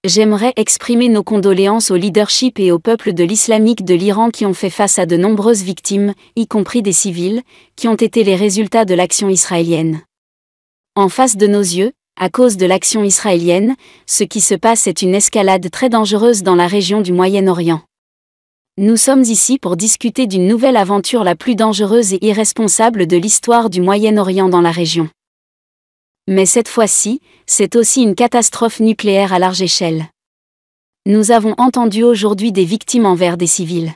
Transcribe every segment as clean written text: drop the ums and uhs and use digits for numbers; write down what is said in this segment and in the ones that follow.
J'aimerais exprimer nos condoléances au leadership et au peuple de l'islamique de l'Iran qui ont fait face à de nombreuses victimes, y compris des civils, qui ont été les résultats de l'action israélienne. En face de nos yeux, à cause de l'action israélienne, ce qui se passe est une escalade très dangereuse dans la région du Moyen-Orient. Nous sommes ici pour discuter d'une nouvelle aventure la plus dangereuse et irresponsable de l'histoire du Moyen-Orient dans la région. Mais cette fois-ci, c'est aussi une catastrophe nucléaire à large échelle. Nous avons entendu aujourd'hui des victimes envers des civils.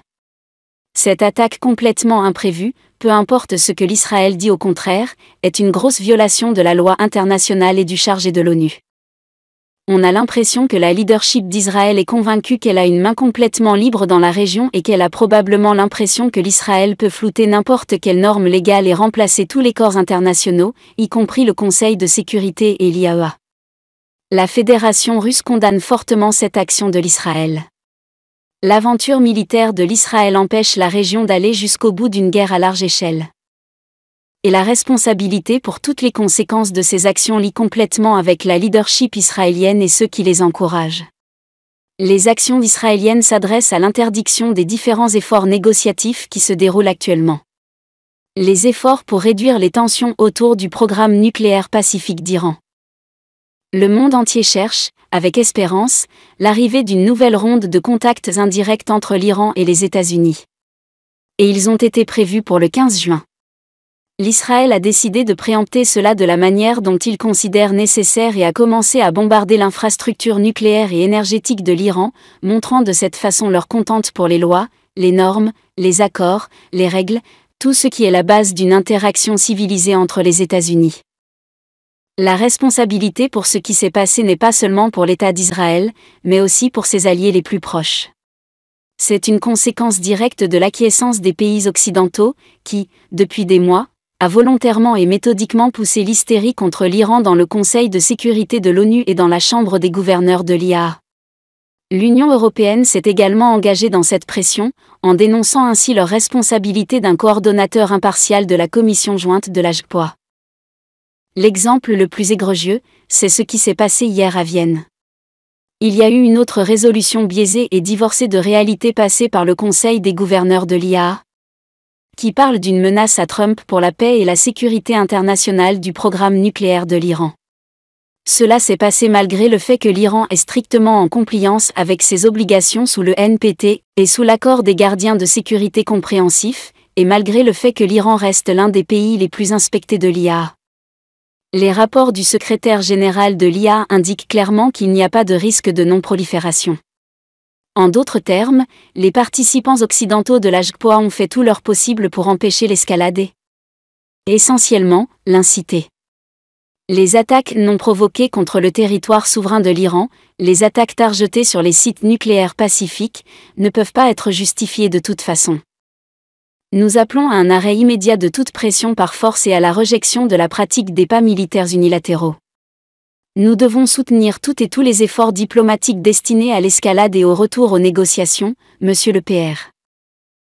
Cette attaque complètement imprévue, peu importe ce que l'Israël dit au contraire, est une grosse violation de la loi internationale et du chargé de l'ONU. On a l'impression que la leadership d'Israël est convaincue qu'elle a une main complètement libre dans la région et qu'elle a probablement l'impression que l'Israël peut flouter n'importe quelle norme légale et remplacer tous les corps internationaux, y compris le Conseil de sécurité et l'IAEA. La Fédération russe condamne fortement cette action de l'Israël. L'aventure militaire de l'Israël empêche la région d'aller jusqu'au bout d'une guerre à large échelle. Et la responsabilité pour toutes les conséquences de ces actions lie complètement avec la leadership israélienne et ceux qui les encouragent. Les actions israéliennes s'adressent à l'interdiction des différents efforts négociatifs qui se déroulent actuellement. Les efforts pour réduire les tensions autour du programme nucléaire pacifique d'Iran. Le monde entier cherche, avec espérance, l'arrivée d'une nouvelle ronde de contacts indirects entre l'Iran et les États-Unis. Et ils ont été prévus pour le 15 juin. L'Israël a décidé de préempter cela de la manière dont il considère nécessaire et a commencé à bombarder l'infrastructure nucléaire et énergétique de l'Iran, montrant de cette façon leur contente pour les lois, les normes, les accords, les règles, tout ce qui est la base d'une interaction civilisée entre les États-Unis. La responsabilité pour ce qui s'est passé n'est pas seulement pour l'État d'Israël, mais aussi pour ses alliés les plus proches. C'est une conséquence directe de l'acquiescence des pays occidentaux, qui, depuis des mois, a volontairement et méthodiquement poussé l'hystérie contre l'Iran dans le Conseil de sécurité de l'ONU et dans la Chambre des gouverneurs de l'IAEA. L'Union européenne s'est également engagée dans cette pression, en dénonçant ainsi leur responsabilité d'un coordonnateur impartial de la Commission jointe de l'AJPOA. L'exemple le plus égrégeux, c'est ce qui s'est passé hier à Vienne. Il y a eu une autre résolution biaisée et divorcée de réalité passée par le Conseil des gouverneurs de l'IAEA, qui parle d'une menace à Trump pour la paix et la sécurité internationale du programme nucléaire de l'Iran. Cela s'est passé malgré le fait que l'Iran est strictement en compliance avec ses obligations sous le NPT et sous l'accord des gardiens de sécurité compréhensifs, et malgré le fait que l'Iran reste l'un des pays les plus inspectés de l'IAEA. Les rapports du secrétaire général de l'IAEA indiquent clairement qu'il n'y a pas de risque de non-prolifération. En d'autres termes, les participants occidentaux de l'AJPOA ont fait tout leur possible pour empêcher l'escalade et, essentiellement, l'inciter. Les attaques non provoquées contre le territoire souverain de l'Iran, les attaques targetées sur les sites nucléaires pacifiques, ne peuvent pas être justifiées de toute façon. Nous appelons à un arrêt immédiat de toute pression par force et à la rejection de la pratique des pas militaires unilatéraux. Nous devons soutenir toutes et tous les efforts diplomatiques destinés à l'escalade et au retour aux négociations, Monsieur le PR.